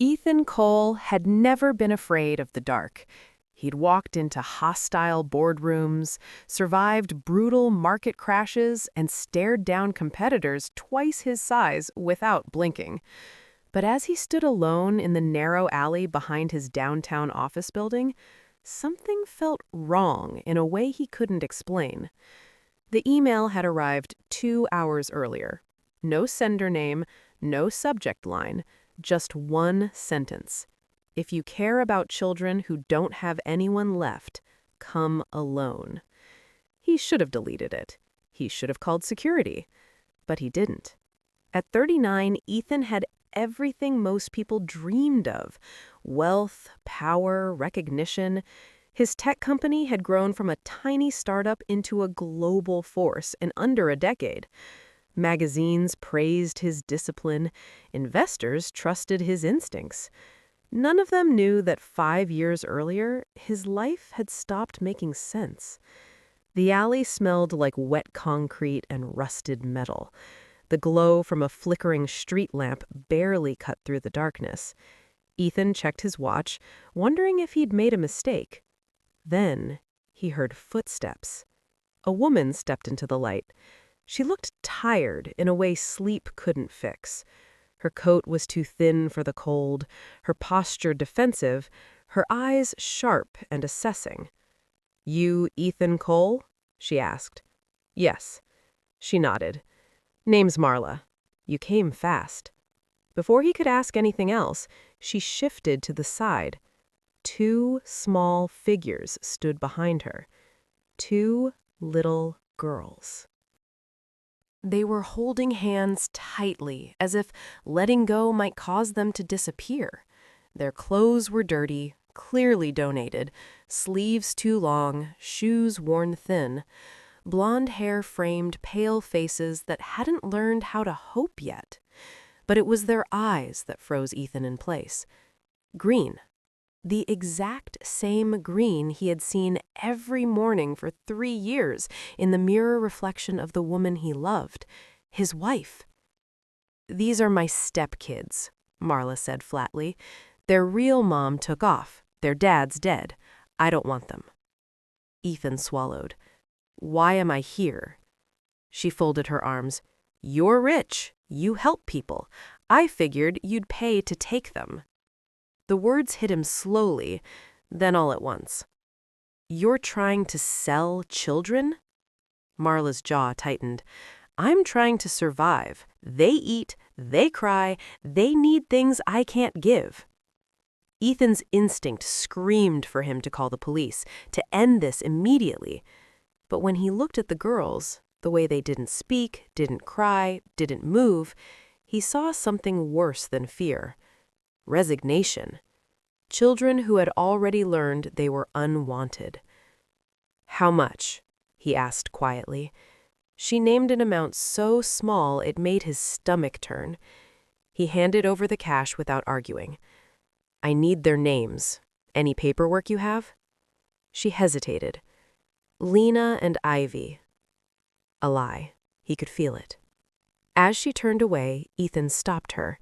Ethan Cole had never been afraid of the dark. He'd walked into hostile boardrooms, survived brutal market crashes, and stared down competitors twice his size without blinking. But as he stood alone in the narrow alley behind his downtown office building, something felt wrong in a way he couldn't explain. The email had arrived 2 hours earlier. No sender name, no subject line, just one sentence. If you care about children who don't have anyone left, come alone. He should have deleted it. He should have called security. But he didn't. At 39, Ethan had everything most people dreamed of: wealth, power, recognition. His tech company had grown from a tiny startup into a global force in under a decade. Magazines praised his discipline. Investors trusted his instincts. None of them knew that 5 years earlier, his life had stopped making sense. The alley smelled like wet concrete and rusted metal. The glow from a flickering street lamp barely cut through the darkness. Ethan checked his watch, wondering if he'd made a mistake. Then he heard footsteps. A woman stepped into the light. She looked tired in a way sleep couldn't fix. Her coat was too thin for the cold, her posture defensive, her eyes sharp and assessing. "You Ethan Cole?" she asked. "Yes." She nodded. "Name's Marla. You came fast." Before he could ask anything else, she shifted to the side. 2 small figures stood behind her. 2 little girls. They were holding hands tightly, as if letting go might cause them to disappear. Their clothes were dirty, clearly donated, sleeves too long, shoes worn thin. Blonde hair framed pale faces that hadn't learned how to hope yet. But it was their eyes that froze Ethan in place. Green. The exact same green he had seen every morning for 3 years in the mirror reflection of the woman he loved, his wife. "These are my stepkids," Marla said flatly. "Their real mom took off. Their dad's dead. I don't want them." Ethan swallowed. "Why am I here?" She folded her arms. "You're rich. You help people. I figured you'd pay to take them." The words hit him slowly, then all at once. "You're trying to sell children?" Marla's jaw tightened. "I'm trying to survive. They eat, they cry, they need things I can't give." Ethan's instinct screamed for him to call the police, to end this immediately. But when he looked at the girls, the way they didn't speak, didn't cry, didn't move, he saw something worse than fear. Resignation. Children who had already learned they were unwanted. "How much?" he asked quietly. She named an amount so small it made his stomach turn. He handed over the cash without arguing. "I need their names. Any paperwork you have?" She hesitated. "Lena and Ivy." A lie. He could feel it. As she turned away, Ethan stopped her.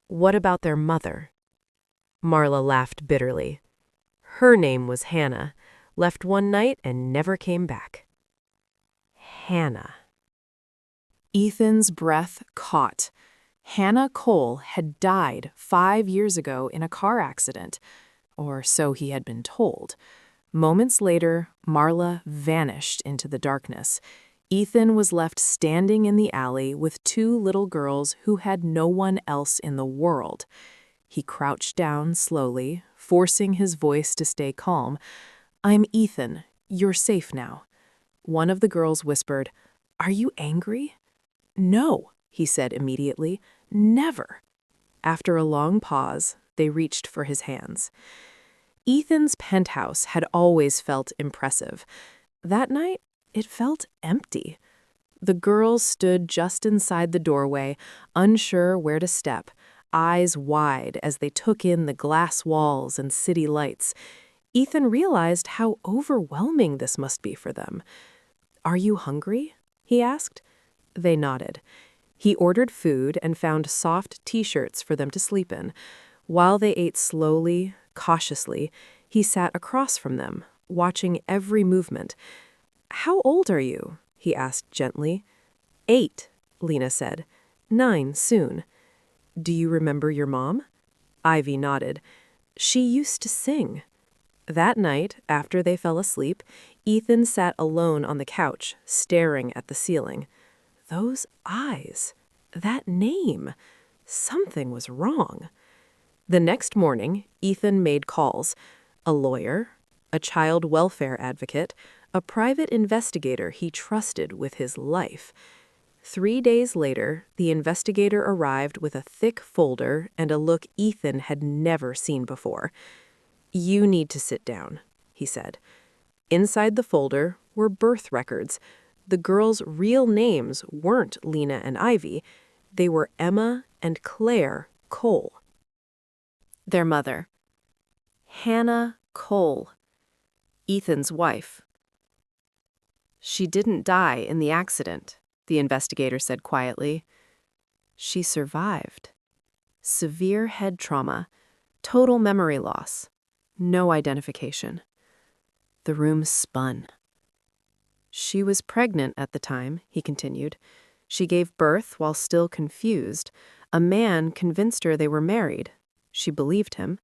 "What about their mother?" Marla laughed bitterly. "Her name was Hannah. Left one night and never came back." Hannah. Ethan's breath caught. Hannah Cole had died 5 years ago in a car accident, or so he had been told. Moments later, Marla vanished into the darkness. Ethan was left standing in the alley with 2 little girls who had no one else in the world. He crouched down slowly, forcing his voice to stay calm. "I'm Ethan. You're safe now." One of the girls whispered, "Are you angry?" "No," he said immediately. "Never." After a long pause, they reached for his hands. Ethan's penthouse had always felt impressive. That night, it felt empty. The girls stood just inside the doorway, unsure where to step, eyes wide as they took in the glass walls and city lights. Ethan realized how overwhelming this must be for them. "Are you hungry?" he asked. They nodded. He ordered food and found soft t-shirts for them to sleep in. While they ate slowly, cautiously, he sat across from them, watching every movement. "How old are you?" he asked gently. "8," Lena said. "9 soon." "Do you remember your mom?" Ivy nodded. "She used to sing." That night, after they fell asleep, Ethan sat alone on the couch, staring at the ceiling. Those eyes, that name, something was wrong. The next morning, Ethan made calls. A lawyer, a child welfare advocate, a private investigator he trusted with his life. 3 days later, the investigator arrived with a thick folder and a look Ethan had never seen before. "You need to sit down," he said. Inside the folder were birth records. The girls' real names weren't Lena and Ivy. They were Emma and Claire Cole. Their mother, Hannah Cole, Ethan's wife. "She didn't die in the accident," the investigator said quietly. "She survived. Severe head trauma, total memory loss, no identification." The room spun. "She was pregnant at the time," he continued. "She gave birth while still confused. A man convinced her they were married. She believed him."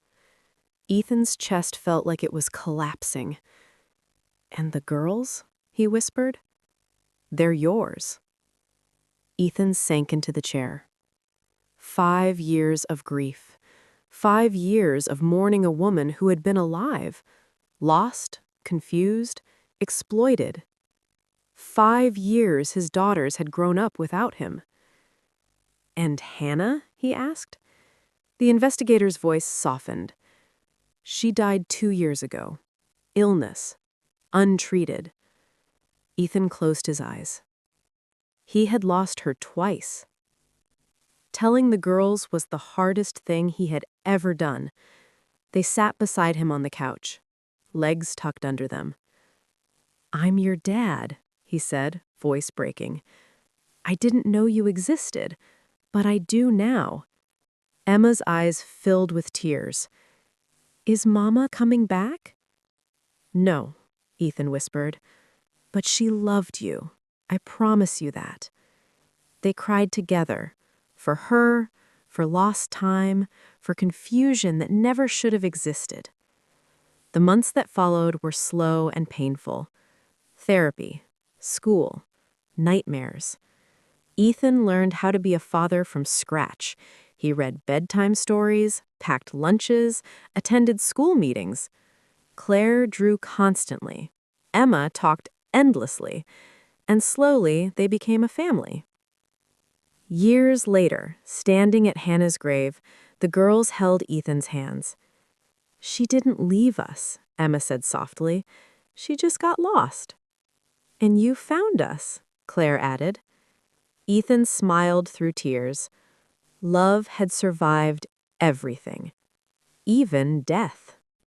Ethan's chest felt like it was collapsing. "And the girls?" he whispered. "They're yours." Ethan sank into the chair. 5 years of grief. 5 years of mourning a woman who had been alive. Lost, confused, exploited. 5 years his daughters had grown up without him. "And Hannah?" he asked. The investigator's voice softened. "She died 2 years ago. Illness. Untreated." Ethan closed his eyes. He had lost her twice. Telling the girls was the hardest thing he had ever done. They sat beside him on the couch, legs tucked under them. "I'm your dad," he said, voice breaking. "I didn't know you existed, but I do now." Emma's eyes filled with tears. "Is Mama coming back?" "No," Ethan whispered, "but she loved you. I promise you that." They cried together, for her, for lost time, for confusion that never should have existed. The months that followed were slow and painful. Therapy, school, nightmares. Ethan learned how to be a father from scratch. He read bedtime stories, packed lunches, attended school meetings. Claire drew constantly. Emma talked endlessly. And slowly, they became a family. Years later, standing at Hannah's grave, the girls held Ethan's hands. "She didn't leave us," Emma said softly. "She just got lost." "And you found us," Claire added. Ethan smiled through tears. Love had survived everything, even death.